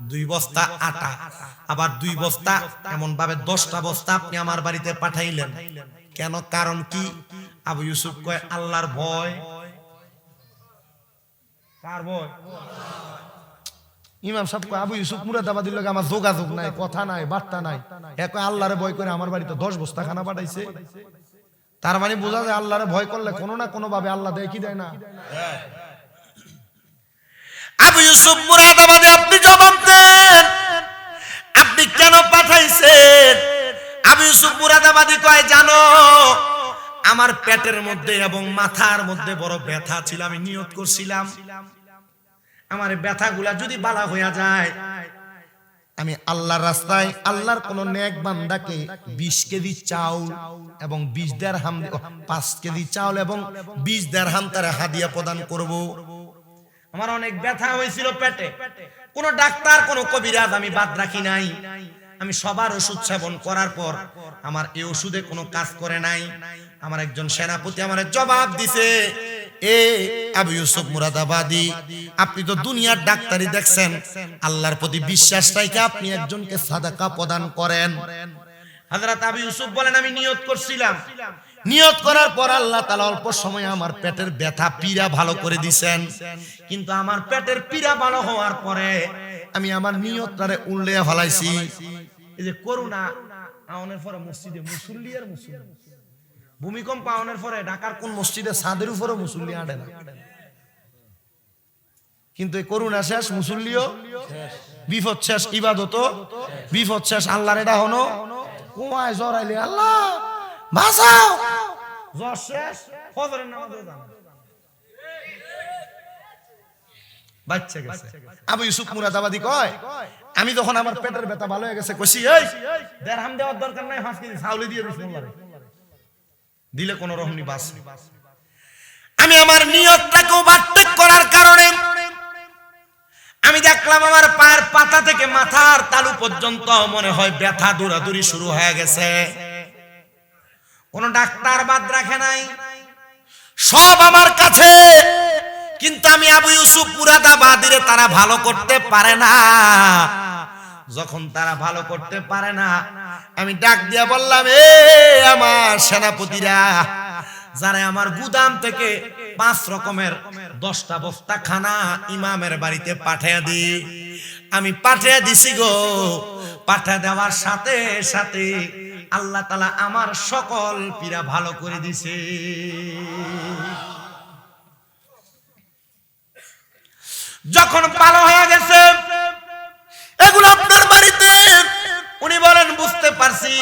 2 বস্তা আটা, আবার 2 বস্তা এমন ভাবে 10টা বস্তা আপনি আমার বাড়িতে পাঠাইলেন কেন? কারণ কি? আবু ইউসুফ কয় আল্লাহর ভয়। কার ভয়? ইমাম সাহেব কয় আবু ইউসুফ মুরাদাবাদীর লগে আমার যোগাযোগ নাই, কথা নাই, বার্তা নাই, এ কয় আল্লাহরে ভয় করে আমার বাড়িতে 10 বস্তা খানা পাঠাইছে। তার মানে বোঝা যায় আল্লাহরে ভয় করলে কোনো না কোনো ভাবে আল্লাহ দেয় কি দেয় না। আবু ইউসুফ মুরাদাবাদী আপনি জবাব দেন, আপনি কেন পাঠাইছেন? আবু ইউসুফ মুরাদাবাদী কয় জানো, আমার পেটের মধ্যে এবং মাথার মধ্যে বড় ব্যথা ছিল। আমি নিয়ত করছিলাম আমার ব্যথাগুলা যদি বালা হইয়া যায়, আমি আল্লাহর রাস্তায় আল্লাহর কোন নেক বান্দাকে 20 কেজি চাউল এবং 20 দিরহাম, 5 কেজি চাউল এবং 20 দিরহাম তার হাদিয়া প্রদান করব। আমার অনেক ব্যথা হয়েছিল পেটে, কোন ডাক্তার কোন কবিরাজ আমি বাদ রাখি নাই। আমি সবার ওষুধ সেবন করার পর আমার এই ওষুধে কোনো কাজ করে নাই। আমার একজন সেনাপতি আমারে জবাব দিছে, এ আবু ইউসুফ মুরাদাবাদী, আপনি তো দুনিয়ার ডাক্তারি দেখছেন, আল্লাহর প্রতি বিশ্বাস রাখে আপনি একজনকে সাদাকা প্রদান করেন। হযরত আবু ইউসুফ বলেন আমি নিয়ত করছিলাম, নিয়ত করার পর আল্লাহ তাআলা অল্প সময়ে আমার পেটের ব্যথা পীড়া ভালো করে দিবেন। কিন্তু আমার পেটের পীড়া ভালো হওয়ার পরে আমি আমার নিয়তটারে উল্টে ফলাইছি। এই যে করোনা আওনের পরে মসজিদে মুসল্লি আর মুসল্লি, ভূমিকম্প আওনের পরে ঢাকার কোন মসজিদে ছাদের উপরে মুসল্লি আড়ে না, কিন্তু এই করোনা শেষ, মুসল্লিও বিপদ শেষ, ইবাদতও বিপদ শেষ। আল্লাহর এটা হনো কুয়ায় জড়াইলে আল্লাহ বাঁচাও, জ্বর শেষ, ফজরের নামাজে যান, বাচ্চা গেছে। আবু ইউসুফ মুরাদাবাদী কয় আমি যখন আমার পেটের ব্যথা ভালো হয়ে গেছে কইছি এই দিরহাম দেওয়ার দরকার নাই, 5 কেজি চাউল দিয়ে দিছি, দিলে কোন রহমনি বাস। আমি আমার নিয়তটাকে বাট্টেক করার কারণে আমি দেখলাম আমার পায়ের পাতা থেকে মাথার তালু পর্যন্ত মনে হয় ব্যথা দৌড়াদৌড়ি শুরু হয়ে গেছে। কোন ডাক্তার বাদ রাখে নাই, সব আমার কাছে, কিন্তু আমি আবু ইউসুফ মুরাদাবাদীরে তারা ভালো করতে পারে না। যখন তারা ভালো করতে পারে না, আমি ডাক দিয়া বললাম এ আমার সেনাপতিরা, যারা আমার গুদাম থেকে 5 রকমের 10টা বস্তা খানা ইমামের বাড়িতে পাঠিয়ে দি, আমি পাঠিয়ে দিছি গো। পাঠিয়ে দেওয়ার সাথে সাথে আল্লাহ তাআলা আমার সকল পীড়া ভালো করে দিছে। যখন ভালো হয়ে গেছে এগুলো আপনার বাড়িতে, উনি বলেন বুঝতে পারছি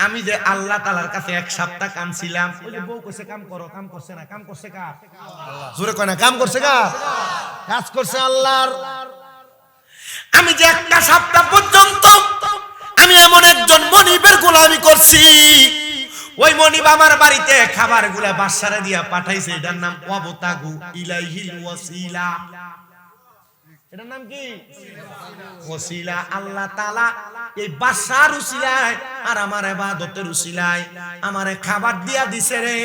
আমি যে আল্লাহ তাআলার কাছে 1 সপ্তাহ কামছিলাম। ওই যে বউ কইছে কাম করো, কাম করছে না, কাম করছে কার? জোরে কয় না, কাম করছে কার? কাজ করছে আল্লাহর। আমি যে 1 সপ্তাহ পর্যন্ত আমি এমন একজন মনিবের গোলামি করছি, ওই মনিব আমার বাড়িতে খাবারগুলা বাদশারে দিয়া পাঠাইছে, এটার নাম ওয়াবতাগু ইলাইহিল ওয়াসিলা। এটার নাম কি? ওসিলা। আল্লাহ তাআলা এই বাদশার উসিলায় আর আমার ইবাদতের উসিলায় আমারে খাবার দিয়া দিছে রে।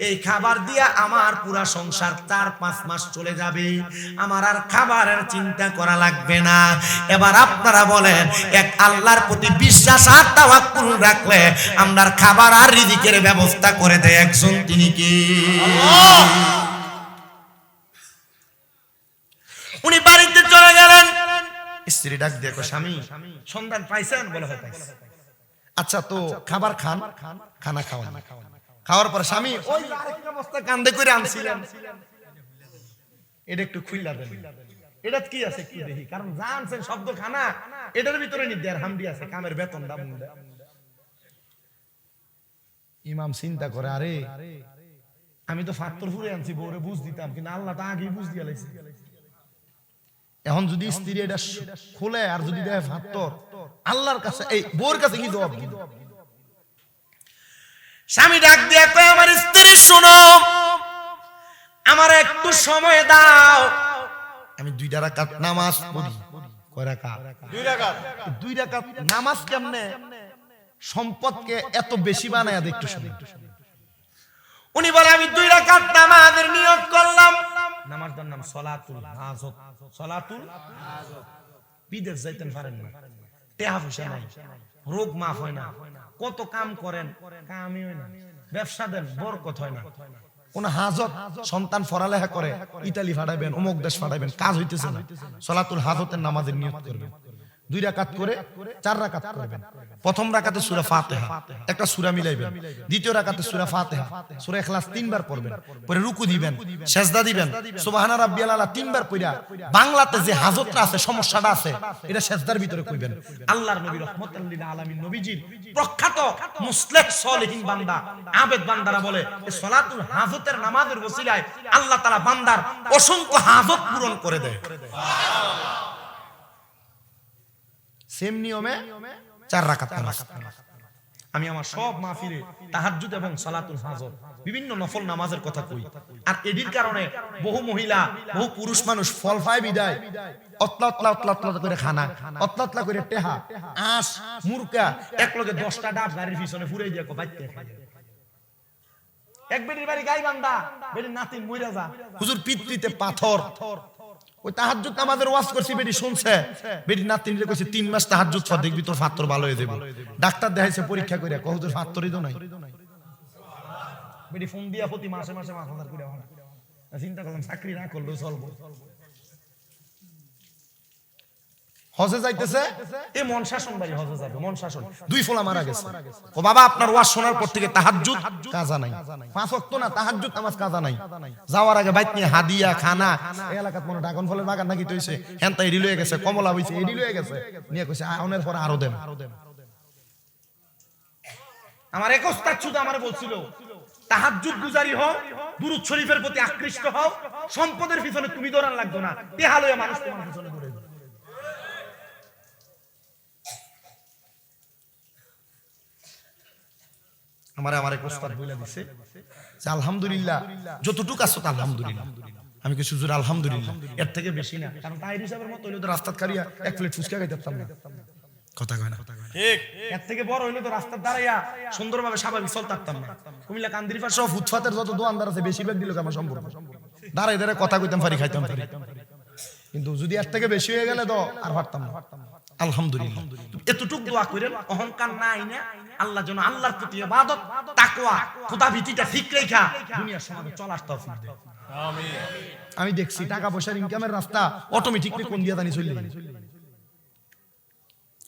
এই খাবার দিয়া আমার পুরা সংসার 4-5 মাস চলে যাবে, আমার আর খাবারের চিন্তা করা লাগবে না। এবার আপনারা বলেন, এক আল্লাহর প্রতি বিশ্বাস আর তাওয়াক্কুল রাখলে আমরার খাবার আর রিজিকের ব্যবস্থা করে দেয় একজন, তিনি কি? আল্লাহ। উনি বাড়িতে চলে গেলেন, স্ত্রী ডাক দিয়ে কয় স্বামী সন্ধান পাইছেন? বলে হয় পাইছি। আচ্ছা তো খাবার খান, খানা খাওয়ান। খাওয়ার পর স্বামী ওই আরেকটা বস্তা কান্দে করে আনছিলেন, এটা একটু খুইলা দেন, এটা কি আছে একটু দেখি, কারণ জানছেন শব্দ খানা, এটার ভিতরে নি দিরহাম দি আছে, কামের বেতনটা মুন্ডা। ইমাম চিন্তা করে আরে আমি তো ফাত্তর ফুরে আনছি, বউরে বুঝ দিতাম, কিন্তু আল্লাহ তো আগেই বুঝ দিয়া লাইছে। এখন যদি স্ত্রী এটা খোলে আর যদি দেয় ফাত্তর, আল্লাহর কাছে এই বউর কাছে কি জবাব দিবে? স্বামী ডাক দিয়ে কয় আমার স্ত্রী শোনো, আমার একটু সময় দাও, আমি 2 রাকাত নামাজ পড়ি। কয় রাকাত? 2 রাকাত। 2 রাকাত নামাজ কেমনে সম্পদকে এত বেশি বানায়া দেখতে শুনি। উনি বলে আমি 2 রাকাত নামাজের নিয়ত করলাম। নামাজটার নাম সলাতুল হাজত। সলাতুল হাজত বিদেশ যাইতেন পারেন না, টেহা পয়সা নাই, রোগ মাফ হয় না, কত কাম করেন, কামই হয় না, ব্যবসা দেন, বরকত হয় না, কোন হাজত সন্তান পড়ালেখা করে ইতালি ফাটাইবেন, অমুক দেশ ফাটাইবেন, কাজ হইতেছে না, সলাতুল হাজতের নামাজের নিয়ত করবেন, 2 রাকাত করে 4 রাকাত করবেন। প্রথম রাকাতে সূরা ফাতিহা একটা সূরা মিলাইবেন, দ্বিতীয় রাকাতে সূরা ফাতিহা সূরা ইখলাস 3 বার পড়বেন, পরে রুকু দিবেন, সিজদা দিবেন, সুবহানা রাব্বিয়াল আলা 3 বার পড়া বাংলাতে যে হাজতটা আছে, সমস্যাটা আছে, এটা সিজদার ভিতরে কইবেন। আল্লাহর নবী রাহমাতুল লিল আলামিন নবীজির প্রখ্যাত মুসলিহ সলিহিন বান্দা আবেদ বান্দারা বলে এই সালাতুল হাজতের নামাজের ওসিলায় আল্লাহ তাআলা বান্দার অসংখ্য হাজত পূরণ করে দেয়। সেম নিয়মে 4 রাকাত নামাজ। আমি আমার সব মাহফিলে তাহাজ্জুদ এবং সালাতুল হাজত বিভিন্ন নফল নামাজের কথা কই, আর এদির কারণে বহু মহিলা বহু পুরুষ মানুষ ফল পায় বিদায় অতলা অতলা অতলা অতলা করে খানা, অতলা অতলা করে টেহা আঁশ মুরকা একলগে 10টা ডাব গাড়ির পিছনে ফুরাই দিয়া বাইতে খায়। এক বেটির বাড়ি গাইবান্ধা, বেটির নাতিন মইরা যা, হুজুর পিতৃতে পাথর, ওই তাহাজ্জুদ নামাজের ওয়াজ করছি, বেটি শুনছে, বেটি নাতিনরে কইছে 3 মাস তাহাজ্জুদ পড়, দেখবি তোর ফাত্তর ভালো হয়ে যাবে। ডাক্তার দেখাইছে পরীক্ষা কইরা, কও হুজুর ফাত্তরই তো নাই। বেটি ফোন দিয়া প্রতি মাসে মাসে 5000 কইরা হয়, চিন্তা করলাম চাকরি না করলেও চলবো। হজে যাইতেছে, এই মন শাসন বাড়ি হজে যাবে, মন শাসন 2 ফোলা মারা গেছে। ও বাবা আপনার ওয়াজ শোনার পর থেকে তাহাজ্জুদ কাজা নাই, 5 ওয়াক্ত না তাহাজ্জুদ নামাজ কাজা নাই। যাওয়ার আগে বাইত নিয়ে হাদিয়া খানা, এই এলাকাত মনে ড্রাগন ফলের বাগান নাকি তৈছে, হেনতা এডি লয়ে গেছে, কমলা হইছে এডি লয়ে গেছে, নিয়ে কইছে আউনের পর আরো দেন। আমার এক ওস্তাদ শুধু আমারে বলছিল তাহাজ্জুদ গুজারি হও, দুরূদ শরীফের প্রতি আকৃষ্ট হও, সম্পদের পিছনে তুমি দৌড়ান লাগবে না, টেহা লইয়া মানুষ তোমার পিছনে দৌড়ে। আমার এক ওস্তাদ বইলা দিছে যে আলহামদুলিল্লাহ যতটুকু আছে আলহামদুলিল্লাহ। আমি কিছু জোর আলহামদুলিল্লাহ, এর থেকে বেশি না, কারণ তাহির হিসাবের মতো হইলে তো রাস্তাত কারিয়া 1 প্লেট ফুচকা খাইতাম না, কথা কয় না ঠিক। এর থেকে বড় হইলে তো রাস্তার দাঁড়াইয়া সুন্দরভাবে স্বাভাবিক চলতাম না। কুমিল্লা কান্দিরপাড় সহ ফুটপাতের যত দোকানদার আছে বেশিরভাগ দিল আমার সম্পর্ক, দাঁড়াই দাঁড়াই কথা কইতাম পারি, খাইতাম পারি, কিন্তু যদি এর থেকে বেশি হয়ে গেলে তো আর পারতাম না। আলহামদুলিল্লাহ এতটুকু দোয়া করেন, অহংকার না আইনা আল্লাহ যেন আল্লাহর প্রতি ইবাদত তাকওয়া খোদা ভীতিটা ঠিক রেখা দুনিয়ার সমাজে চলার তৌফিক দেয়। আমিন। আমি দেখছি টাকা পয়সার ইনকামের রাস্তা অটোমেটিকলি কোন দিয়া জানি চলে যায়।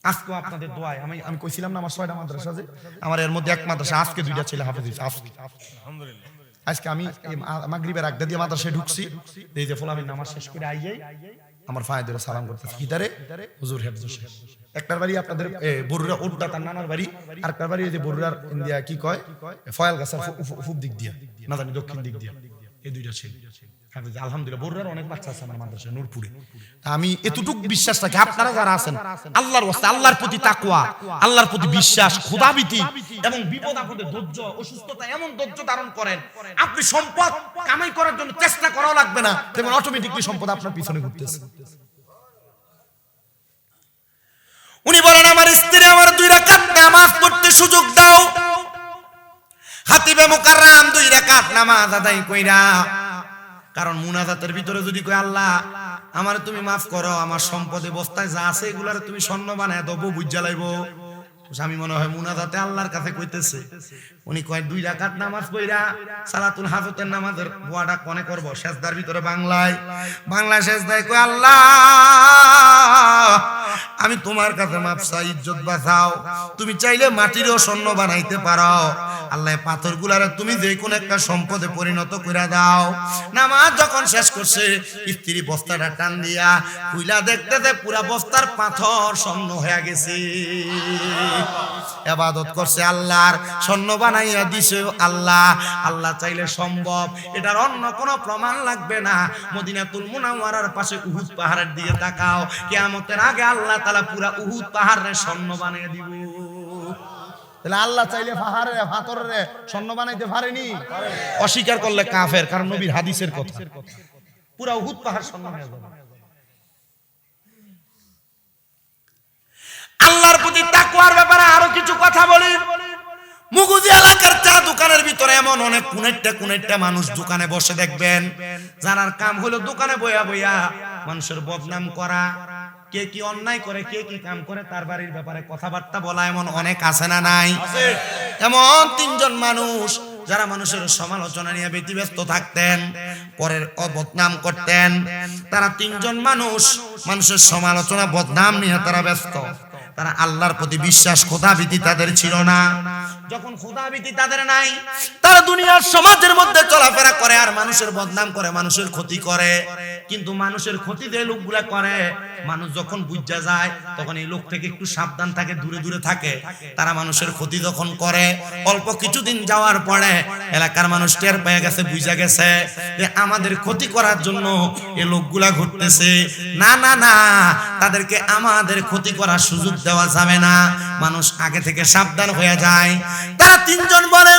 আজকে আপনাদের দোয়ায় আমি কইছিলাম না আমার 6টা মাদ্রাসা আছে, আমার এর মধ্যে এক মাদ্রাসা আজকে 2টা ছেলে হাফেজ হইছে আলহামদুলিল্লাহ। আজকে আমি মাগরিবের আগে দিয়ে মাদ্রাসায় ঢুকছি, এই যে ফলামিন নামাজ শেষ করে আইয়াই আমার ফায়ে ধরে সালাম করতেছে, কিদারে হুজুর হেফজ শেখ। একটার বাড়ি আপনাদের বরুড়া উড্ডা তার নানার বাড়ি, আরেকটার বাড়ি এই যে বরুড়ার ইন্ডিয়া কি কয় ফয়াল গাছার পূব দিক দিয়া না জানি দক্ষিণ দিক দিয়া, এই 2টা ছেলে হাফেজ আলহামদুলিল্লাহ। বরুড়ার অনেক বাচ্চা আছে আমার মাদ্রাসায় নূরপুরে। আমি এতটুকু বিশ্বাস রাখি আপনারা যারা আছেন আল্লাহর ওয়াস্তে আল্লাহর প্রতি তাকওয়া, আল্লাহর প্রতি বিশ্বাস, খোদাভীতি এবং বিপদ আপদে ধৈর্য, অসুস্থতা এমন ধৈর্য ধারণ করেন, আপনি সম্পদ কামাই করার জন্য চেষ্টা করাও লাগবে না, দেখবেন অটোমেটিকলি সম্পদ আপনার পিছনে ঘুরতেছে। উনি বলেন আমার স্ত্রী আমার 2 রাকাত নামাজ পড়তে সুযোগ দাও, খাতিবে মুকাররম 2 রাকাত নামাজ আদায় কইরা, কারণ মুনাজাতের ভিতরে যদি কই আল্লাহ আমারে তুমি মাফ করো, আমার সম্পদে বস্তায় যা আছে এগুলারে তুমি স্বর্ণ বানায় দেবো, বুঝা লাইবো। আমি মনে হয় মুনাজাতে আল্লাহর কাছে কইতেছে। উনি কয় 2 রাকাত নামাজ পড়া সালাতুল হাজতের নামাজের দোয়াটা কোনে করব, সেজদার ভিতরে বাংলায় সেজদায় কয় আল্লাহ আমি তোমার কাছে মাফ চাই, ইজ্জত বাঁচাও, তুমি চাইলে মাটিরও স্বর্ণ বানাইতে পারো, আল্লাহ পাথরগুলারে তুমি যে কোন একটা সম্পদে পরিণত করে দাও। নামাজ যখন শেষ করছে স্ত্রী বস্তাটা টান দিয়া কইলা দেখতে পুরা বস্তার পাথর স্বর্ণ হয়ে গেছে। ইবাদত করছে আল্লাহর, স্বর্ণ বানাইয়া দিছে আল্লাহ, আল্লাহ চাইলে সম্ভব, এটার অন্য কোনো প্রমাণ লাগবে না। মদিনাতুল মুনাওয়ারার পাশে উহুদ পাহাড়ের দিকে তাকাও, কিয়ামতের আগে আল্লাহ তাআলা পুরা উহুদ পাহাড়ের স্বর্ণ বানিয়ে দিব। তাহলে আল্লাহ চাইলে পাহাড়ে পাথরে স্বর্ণ বানাইতে পারেনি? অস্বীকার করলে কাফের, কারণ নবীর হাদিসের কথা, পুরা উহুদ পাহাড় স্বর্ণ হয়ে যাবে। আল্লাহর প্রতি তাকওয়ার ব্যাপারে আরো কিছু কথা বলি। মুগুজি এলাকার চা দোকানের ভিতরে এমন অনেক কুনেটটা মানুষ দোকানে বসে দেখবেন, যার কাম হলো দোকানে বইয়া বইয়া মানুষের বদনাম করা, কে কি অন্যায় করে, কে কি কাম করে, তার বাড়ির ব্যাপারে কথাবার্তা বলা এমন অনেক আছে না নাই? এমন তিনজন মানুষ যারা মানুষের সমালোচনা নিয়ে ব্যতিব্যস্ত থাকতেন, পরের বদনাম করতেন। তারা তিনজন মানুষ মানুষের সমালোচনা বদনাম নিয়ে তারা ব্যস্ত। তারা আল্লাহর প্রতি বিশ্বাস, খোদাভীতি তাদের ছিল না। যখন খোদাভীতি তাদের নাই, তারা দুনিয়ার সমাজের মধ্যে চলাফেরা করে আর মানুষের বদনাম করে, মানুষের ক্ষতি করে। কিন্তু মানুষের ক্ষতি যে লোকগুলা করে, মানুষ যখন বুঝা যায় তখন এই লোক থেকে একটু সাবধান থাকে, দূরে দূরে থাকে। তারা মানুষের ক্ষতি যখন করে, অল্প কিছুদিন যাওয়ার পরে এলাকার মানুষ টের পেয়ে গেছে, বুঝা গেছে যে আমাদের ক্ষতি করার জন্য এই লোকগুলা ঘুরতেছে। না না না, তাদেরকে আমাদের ক্ষতি করার সুযোগ দেওয়া যাবে না। মানুষ আগে থেকে সাবধান হয়ে যায়। তারা তিনজন বলে,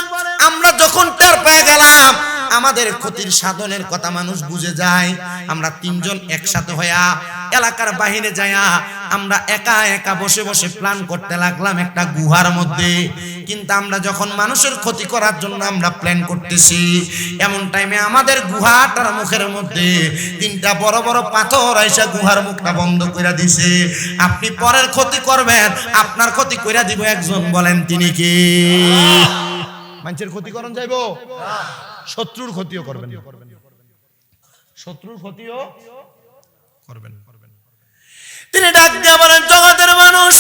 আমরা যখন টের পেয়ে গেলাম আমাদের ক্ষতির সাধনের কথা মানুষ বুঝে যায়, আমরা তিনজন একসাথে হইয়া এলাকার বাহিরে যাইয়া আমরা একা একা বসে বসে প্ল্যান করতে লাগলাম একটা গুহার মধ্যে। কিন্তু আমরা যখন মানুষের ক্ষতি করার জন্য আমরা প্ল্যান করতেছি, এমন টাইমে আমাদের গুহাটার মুখের মধ্যে তিনটা বড় বড় পাথর আইসা গুহার মুখটা বন্ধ করে দিছে। আপনি পরের ক্ষতি করবেন, আপনার ক্ষতি কইরা দিব একজন, বলেন তিনি কি? মানুষের ক্ষতি করন যাইবো, শত্রুর ক্ষতিও করবেন, শত্রুর ক্ষতিও করবেন। তিনি ডাক দিয়ে বলেন, জগতের মানুষ,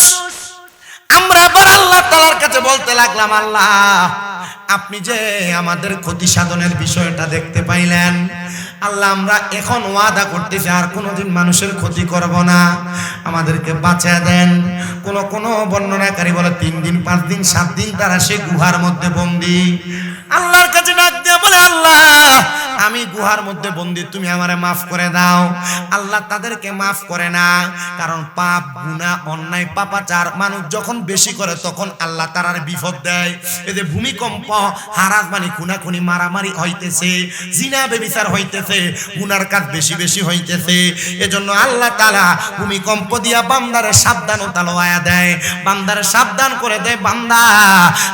আমরা আবার আল্লাহ তাআলার কাছে বলতে লাগলাম, আল্লাহ আপনি যে আমাদের ক্ষতি সাধনের বিষয়টা দেখতে পাইলেন, আল্লাহ আমরা এখন ওয়াদা করতেছি আর কোনোদিন মানুষের ক্ষতি করব না, আমাদেরকে বাঁচিয়ে দেন। কোন বর্ণনাকারী বলে 3 দিন 5 দিন 7 দিন তারা সে গুহার মধ্যে বন্দী। আল্লাহর কাছে ডাক দিয়ে বলে, আল্লাহ আমি গুহার মধ্যে বন্দী, তুমি আমারে মাফ করে দাও। আল্লাহ তাদেরকে মাফ করে না, কারণ পাপ, গুনাহ, অন্যায়, পাপাচার মানুষ যখন বেশি করে তখন আল্লাহ তার বিপদ দেয়। এই যে ভূমিকম্প, হারাজমানি, খুনাখুনি, মারামারি হইতেছে, জিনা ব্যভিচার হইতেছে, গুনার কাজ বেশি বেশি হইতেছে, এজন্য আল্লাহ তাআলা ভূমিকম্প দিয়া বান্দারে সাবধানতা লওয়া দেয়, বান্দারে সাবধান করে দেয়। বান্দা,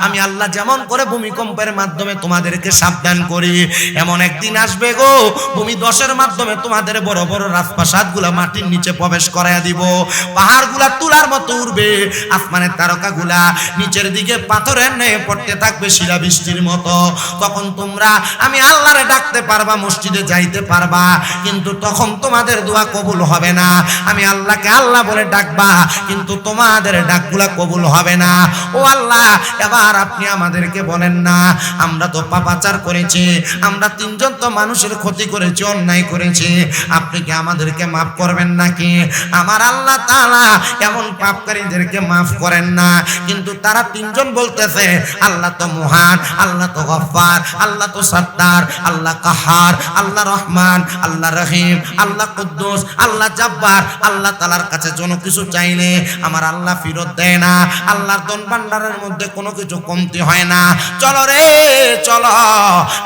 আমি আল্লাহ যেমন করে ভূমিকম্পের মাধ্যমে তোমাদেরকে সাবধান করি, এমন একদিন আসবে গো, ভূমি ধসের মাধ্যমে তোমাদের বড় বড় রাজপ্রাসাদগুলা মাটির নিচে প্রবেশ করায়া দিব, পাহাড়গুলা তুলার মতো উড়বে, আসমানের তারকাগুলা নিচের দিকে পাথরের ন্যায় পড়তে থাকবে শিলাবৃষ্টির মতো। তখন তোমরা আমি আল্লাহরে ডাকতে পারবা, মসজিদে যাইতে পারবা, কিন্তু তখন তোমাদের দোয়া কবুল হবে না। আমি আল্লাহকে আল্লাহ বলে ডাকবা, কিন্তু তোমাদের ডাকগুলা কবুল হবে না। ও আল্লাহ, এবার আপনি আমাদেরকে বলেন না, আমরা তো পাপাচার করেছি, আমরা তিনজন তো মানুষের ক্ষতি করেছি, অন্যায় করেছি, আপনি কি আমাদেরকে মাফ করবেন নাকি? আমার আল্লাহ তাআলা এমন পাপকারীদেরকে মাফ করেন না। কিন্তু তারা তিনজন বলতেছে, আল্লাহ তো মহান, আল্লাহ তো গফফার, আল্লাহ তো সত্তার, আল্লাহ কাহার, আল্লাহ রহমান, আল্লাহ রহিম, আল্লাহ কুদ্দুস, আল্লাহ জব্বার। আল্লাহ তাআলার কাছে কোনো কিছু চাইলে আমার আল্লাহ ফেরত দেয় না, আল্লাহর ধন ভান্ডারের মধ্যে কোনো কিছু কমতি হয় না। চলো রে চলো,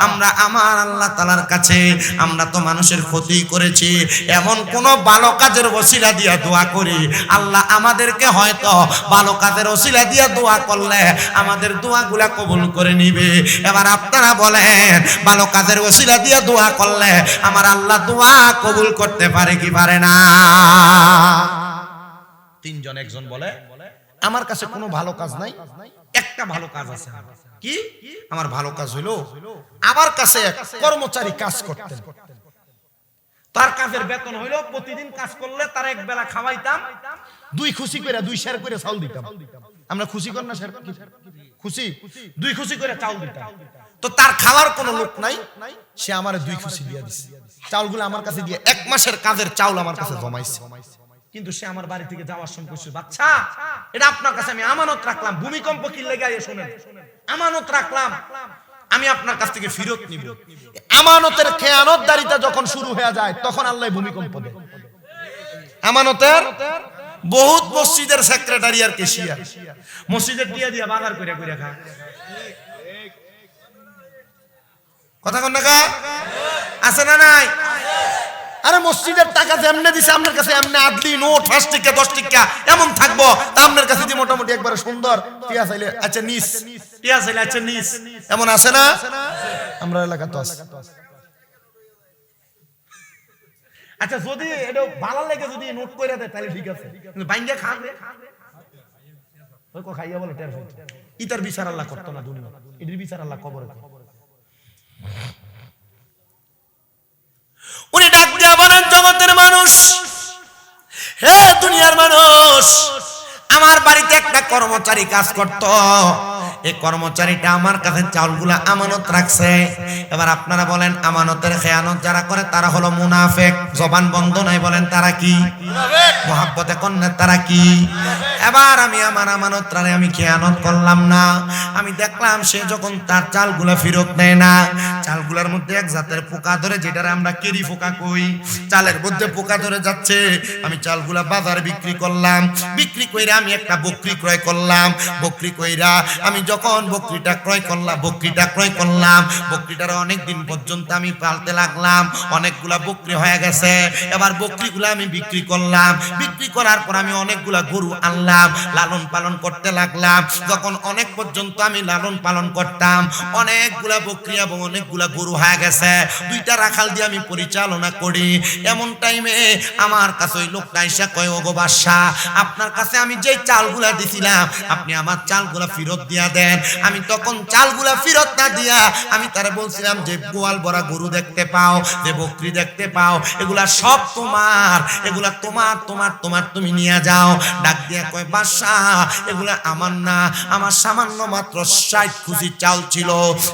আমরা আমার আল্লাহ তাআলার কাছে, আমরা তো মানুষের ক্ষতি করেছি, এমন কোন ভালো কাজের ওসিলা দিয়া দোয়া করি, আল্লাহ আমাদেরকে হয়তো ভালো কাজের ওসিলা দিয়া দোয়া করলে আমাদের দোয়াগুলা কবুল করে নিবে। এবার আপনারা বলেন, ভালো কাজের ওসিলা দিয়া দোয়া করলে আমার আল্লাহ দোয়া কবুল করতে পারে কি পারে না? তিনজন, একজন বলে আমার কাছে কোনো ভালো কাজ নাই, একটা ভালো কাজ আছে। কি? আমার ভালো কাজ হইলো আমার কাছে এক কর্মচারী কাজ করতেন, তার কাজের বেতন হইলো প্রতিদিন কাজ করলে তার এক বেলা খাওয়াইতাম, 2 খুশি করে 2 শের করে চাউল দিতাম। আমরা খুশি কর না, খুশি 2 খুশি করে চাউল দিতাম। তো তার খাওয়ার কোনো লোক নাই, সে আমারে 2 খুশি দিয়ে দিছে, চাউলগুলো আমার কাছে দিয়ে 1 মাসের কাজের চাউল আমার কাছে জমাইছে। কিন্তু সে আমার বাড়ি থেকে যাওয়ার সময় কইছে, বাচ্চা এটা আপনার কাছে আমি আমানত রাখলাম, ভূমিকম্প কি লেগে আইয়ে শুনেন, আমানত রাখলাম, আমি আপনার কাছ থেকে ফেরত নিব। আমানতের খেয়ানতদারিতা যখন শুরু হয়ে যায় তখন আল্লাহ ভূমিকম্প দেয়। আমানতের বহুত মসজিদের সেক্রেটারি আর কেশিয়ার মসজিদের দিয়া বাজার করে খায়, কথা কন না কা আছে না নাই? আরে মসজিদের টাকা যেমনে দিছে আপনার কাছে এমনি আদলি নোট 5 টাকা 10 টাকা এমন থাকবো, তা আপনার কাছে দিয়ে মোটামুটি একবারে সুন্দর টিয়া চাইলে আচ্ছা নিস, টিয়া চাইলে আচ্ছা নিস, এমন আছে না? আমরা এলাকা তো আছে। আচ্ছা যদি এটা ভালো লাগে যদি নোট করে দেয় তাহলে ঠিক আছে, কিন্তু বাইঙ্গা খাবে ওই কো খাইয়া বলে টের হইছে ইতার বিচার আল্লাহ করতো না দুনিয়া, এটির বিচার আল্লাহ কবরে করে। উনি ডাক দিয়া বলেন, জগতের মানুষ, হে দুনিয়ার মানুষ, আমার বাড়িতে একটা কর্মচারী কাজ করত, এই কর্মচারীটা আমার কাছে চাউলগুলা আমানত রাখছে। এবার আপনারা বলেন আমানতের খেয়ানত যারা করে তারা হলো মুনাফিক। জবান বন্ধ নাই, বলেন তারা কি? মুহাব্বতে কন্যা তারা কি? এবার আমি আমার আমানতটারে আমি খেয়ানত করলাম না, আমি দেখলাম সে যখন তার চালগুলা ফেরত নেয় না, চালগুলার মধ্যে এক জাতের পোকা ধরে, যেটারে আমরা কেরি পোকা কই, চালের মধ্যে পোকা ধরে যাচ্ছে। আমি চালগুলা বাজারে বিক্রি করলাম, বিক্রি কইরা আমি একটা বকরি ক্রয় করলাম, বকরি কইরা আমি যখন বকরিটা ক্রয় করলাম, বকরিটার অনেক দিন পর্যন্ত আমি পালতে লাগলাম, অনেকগুলা বকরি হয়ে গেছে। এবার বকরিগুলা আমি বিক্রি করলাম, বিক্রি করার পর আমি অনেকগুলা গরু আনলাম, লালন পালন করতে লাগলাম। যখন অনেক পর্যন্ত আমি লালন পালন করতাম, অনেকগুলা বকরি এবং অনেকগুলা গরু হয়ে গেছে, দুইটা রাখাল দিয়ে আমি পরিচালনা করি। এমন টাইমে আমার কাছে ওই লোকটা এসে কয়, ওগো বাদশা, আপনার কাছে আমি যে চালগুলা দিছিলাম আপনি আমার চালগুলা ফেরত দিয়া দেন। আমি তখন চালগুলা ফেরত না দিয়া আমি তারে বলছিলাম যে গোয়াল ভরা গরু দেখতে পাও, যে বকরি দেখতে পাও, এগুলা সব তোমার, এগুলা তোমার তোমার তোমার তুমি নিয়ে যাও। ডাক দিয়া কয়, বাদশা এগুলা আমার না, আমার সামান্য মাত্র 60 খুশি চাল ছিল,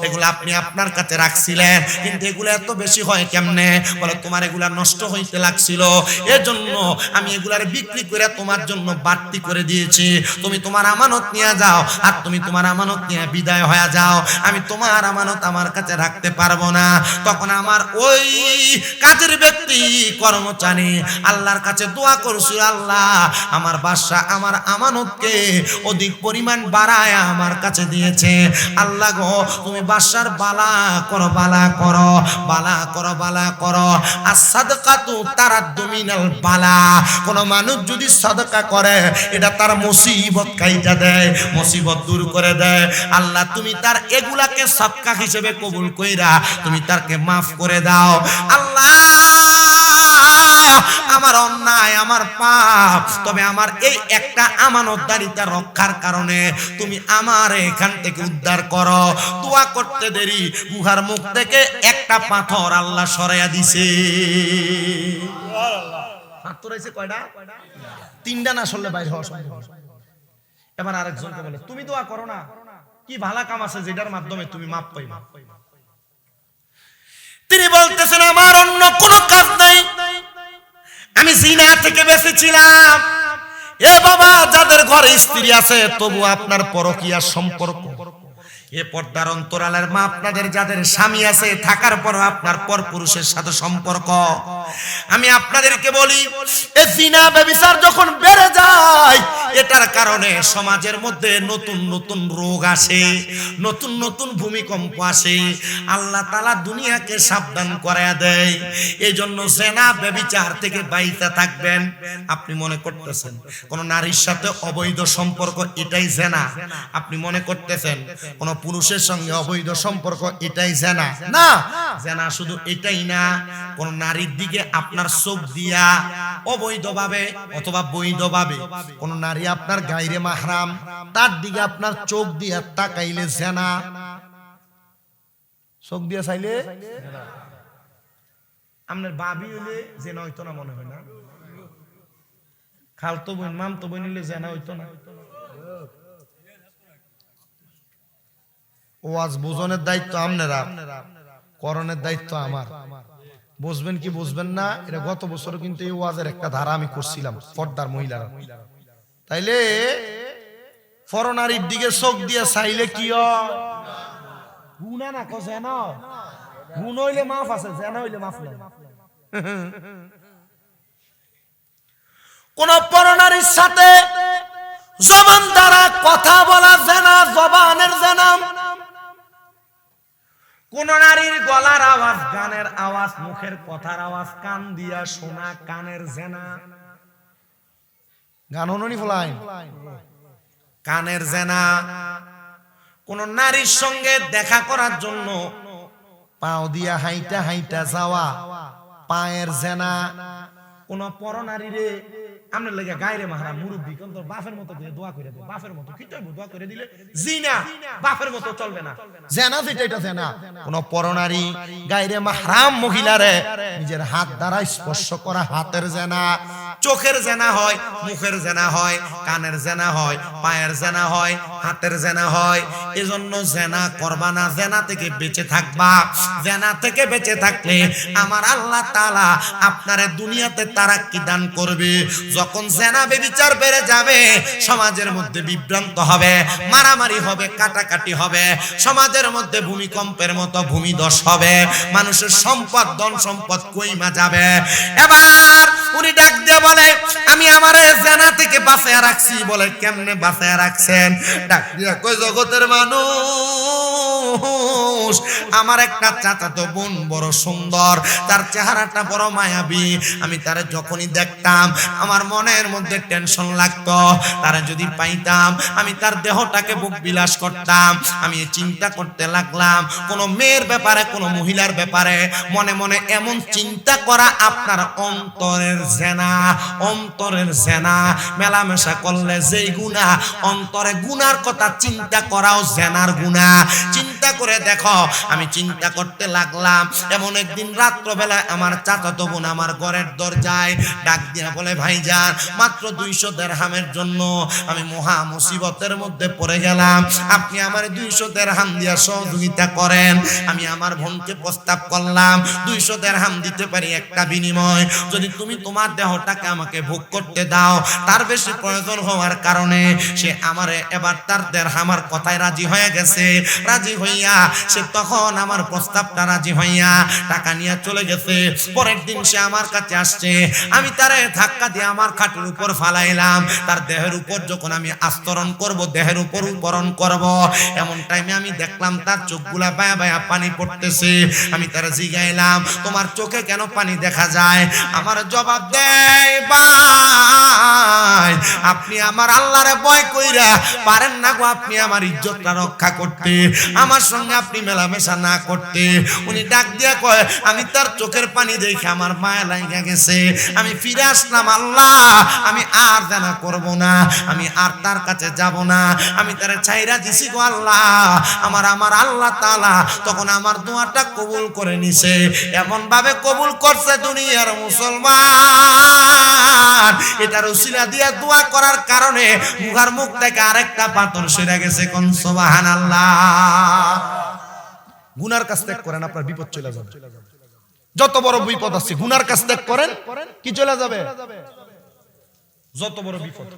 এগুলা আপনি আপনার কাছে রাখছিলেন, কিন্তু এগুলা এত বেশি হয় কেমনে? বলে তোমার এগুলা নষ্ট হইতে লাগছিল, এজন্য আমি এগুলার বিক্রি করে তোমার জন্য বাড়তি করে দিয়েছি। তুমি তোমার আমানত নিয়ে যাও, আর তুমি তোমার আমানত নিয়ে বিদায় হয়ে যাও, আমি তোমার আমানত আমার কাছে রাখতে পারবো না। তখন আমার ওই কাজের ব্যক্তি কর্মচারী আল্লাহর কাছে দোয়া করছিল, আল্লাহ আমার বাদশা আমার আমানতকে অধিক পরিমাণ বাড়ায় আমার কাছে দিয়েছে, আল্লাহ গো তুমি বাদশার বালা করো, বালা করো, বালা করো, বালা করো। আর সাদকাতু তারাদ্দু মিনাল বালা, কোন মানুষ যদি সাদকা করে এটা তার মুসিবত কাইটা দেয়, মুসিবত দূর করে দেয়। আল্লাহ তুমি তার এগুলাকে সদকা হিসেবে কবুল কইরা তুমি তারকে মাফ করে দাও। আল্লাহ আমার অন্যায়, আমার পাপ, তবে আমার এই একটা আমানতদারিতা রক্ষার কারণে তুমি আমার এখান থেকে উদ্ধার করো। দোয়া করতে দেরি গুহার মুখ থেকে একটা পাথর আল্লাহ সরাইয়া দিছে। পাথর হইছে কয়টা? 3টা না, সরলে বাইরে হওয়া সম্ভব। এবার আরেকজনকে বলে, তুমি দোয়া করো না, কি ভালো কাম আছে যেটার মাধ্যমে তুমি মাপ পাইবা। তিনি বলতেছেন, আমার অন্য কোনো কাজ নাই, আমি জিনা থেকে বেঁচেছিলাম। এ বাবা, যাদের ঘরে স্ত্রী আছে তবু আপনার পরকীয়া সম্পর্ক, এ পর্দার অন্তরালের মা আপনাদের যাদের স্বামী আছে থাকার পর আপনার পরপুরুষের সাথে সম্পর্ক, আমি আপনাদেরকে বলি এই জিনা ব্যভিচার যখন বেড়ে যায় এটার কারণে সমাজের মধ্যে নতুন নতুন রোগ আসে, নতুন নতুন ভূমিকম্প আসে। আল্লাহ তাআলা দুনিয়াকে সাবধান করায়া দেয়। এই জন্য জিনা ব্যভিচার থেকে বাইরে থাকবেন। আপনি মনে করতেছেন কোন নারীর সাথে অবৈধ সম্পর্ক এটাই জিনা, আপনি মনে করতেছেন কোন পুরুষের সঙ্গে অবৈধ সম্পর্ক এটাই জিনা, না। জিনা শুধু এটাই না, কোন নারীর দিকে আপনার চোখ দিয়া অবৈধভাবে অথবা বৈধভাবে কোন নারী আপনার গায়রে মাহরাম তার দিকে আপনার চোখ দিয়া তাকাইলে জিনা। চোখ দিয়া চাইলে আপনার বাবি হইলে জিনা হইতো না, মনে হয় না? খালতো বোন মামতো বোন হইলে জিনা হইতো না? ওয়াজ বুঝনের দায়িত্ব আপনারা, করণের দায়িত্ব আমার। বুঝবেন কি বুঝবেন না এটা গত বছর কিন্তু এই ওয়াজের একটা ধারা আমি করছিলাম, পর্দার মহিলারা। তাইলে ফরনারীর দিকে চোখ দিয়ে চাইলে কি হয়? গুনাহ না, কসে না, গুণ হইলে মাফ আছে, জানা হইলে মাফ নাই। কোন পরনারীর সাথে জবান দ্বারা কথা বলা জানা, জবানের জানা। কোন নারীর গলার আওয়াজ, গানের আওয়াজ, মুখের কথার আওয়াজ কান দিয়া শোনা, কানের জেনা। গান হননি ফলাই, কানের জেনা। কোন নারীর সঙ্গে দেখা করার জন্য পাও দিয়া হাইটা হাইটা যাওয়া, পায়ের জেনা। কোন পরনারী রে আমরা লাগে গায়রে মাহারা মুরব্বি কোন তোর বাপের মতো দিয়ে দোয়া করে দে, বাপের মতো কি চাইবো দোয়া করে দিলে জিনা বাপের মতো চলবে না, জেনা যেটা এটা জেনা। কোন পরনারী গায়রে মাহরাম মহিলারে নিজের হাত দ্বারা স্পর্শ করা হাতের জেনা, চোখের জেনা হয়, মুখের জেনা হয়, কানের জেনা হয়, পায়ের জেনা হয়, হাতের জেনা হয়। এজন্য জেনা করবা না, জেনা থেকে বেঁচে থাকবা। জেনা থেকে বেঁচে থাকলে আমার আল্লাহ তাআলা আপনারে দুনিয়াতে তারাক্কি দান করবে। যখন জেনা ব্যভিচার বেড়ে যাবে সমাজের মধ্যে বিভ্রান্ত হবে, মারামারি হবে, কাটাকাটি হবে, সমাজের মধ্যে ভূমিকম্পের মতো ভূমিধস হবে, মানুষের সম্পদ ধন সম্পদ কইমা যাবে। এবার উনি ডাক দিয়ে বলে আমি আমারে জেনা থেকে বাঁচায়া রাখছি। বলে কেমনে বাঁচায়া রাখছেন? ডাক দিয়া কই জগতের মানুষ, আমার একটা চাচাতো বোন বড় সুন্দর, তার চেহারাটা বড় মায়াবী। আমি তারে যখনই দেখতাম আমার মনের মধ্যে টেনশন লাগতো। তারে যদি পাইতাম আমি তার দেহটাকে বুক বিলাস করতাম। আমি চিন্তা করতে লাগলাম কোন মেয়ের ব্যাপারে, কোন মহিলার ব্যাপারে মনে মনে এমন চিন্তা করা আপনার অন্তরের জেনা, অন্তরের জেনা। মেলামেশা করলে যেই গুনাহ, অন্তরে গুনার কথা চিন্তা করাও জেনার গুনাহ। চিন্তা করে দেখো। আমি চিন্তা করতে লাগলাম। এমন একদিন রাত্রবেলা আমার চাচাতো বোন আমার ঘরের দরজায় ডাক দিয়া বলে ভাইজান মাত্র 200 দিরহামের জন্য আমি মহা মুসিবতের মধ্যে পড়ে গেলাম, আপনি আমার 200 দিরহাম দিয়া সহযোগিতা করেন। আমি আমার বোনকে প্রস্তাব করলাম 200 দিরহাম দিতে পারি একটা বিনিময়, যদি তুমি তোমার দেহটাকে আমাকে ভোগ করতে দাও। তার বেশি প্রয়োজন হওয়ার কারণে সে আমারে এবার তার দিরহামের কথায় রাজি হয়ে গেছে। রাজি হইয়া সে তখন আমার প্রস্তাবটা রাজি হইয়া টাকা নিয়ে চলে গেছে। পরের দিন সে আমার কাছে আসছে, আমি তারে ধাক্কা দিয়ে আমার খাটের উপর ফালাইলাম। তার দেহের উপর যখন আমি আস্তরণ করব, দেহের উপর উপরণ করব, এমন টাইমে আমি দেখলাম তার চোখগুলা বায়া বায়া পানি পড়তেছে। আমি তারে জিগাইলাম তোমার চোখে কেন পানি দেখা যায়? আমার জবাব দেয় ভাই আপনি আমার আল্লাহরে ভয় কইরা পারেন না গো, আপনি আমার ইজ্জতটা রক্ষা করতে, আমার সঙ্গে আপনি মেলামেশা না করতে। উনি ডাক দিয়া কয় আমি তার চোখের পানি দেখে আমার মায়া লাগা গেছে, আমি ফিরে আসলাম। আল্লাহ আমি আর জানা করব না, আমি আর তার কাছে যাব না, আমি তারে ছাইরা দিছি গো আল্লাহ। আমার আল্লাহ তাআলা তখন আমার দোয়াটা কবুল করে নিছে। এমন ভাবে কবুল করছে দুনিয়ার মুসলমান, এটার উসিলা দিয়া দোয়া করার কারণে মুখার মুখ থেকে আরেকটা পাথর সরে গেছে। কোন সুবহানাল্লাহ। গুনার কাজ ত্যাগ করেন, আপনার বিপদ চলে যাবে। যত বড় বিপদ আছে গুনার কাজ ত্যাগ করেন, কি চলে যাবে? যত বড় বিপদ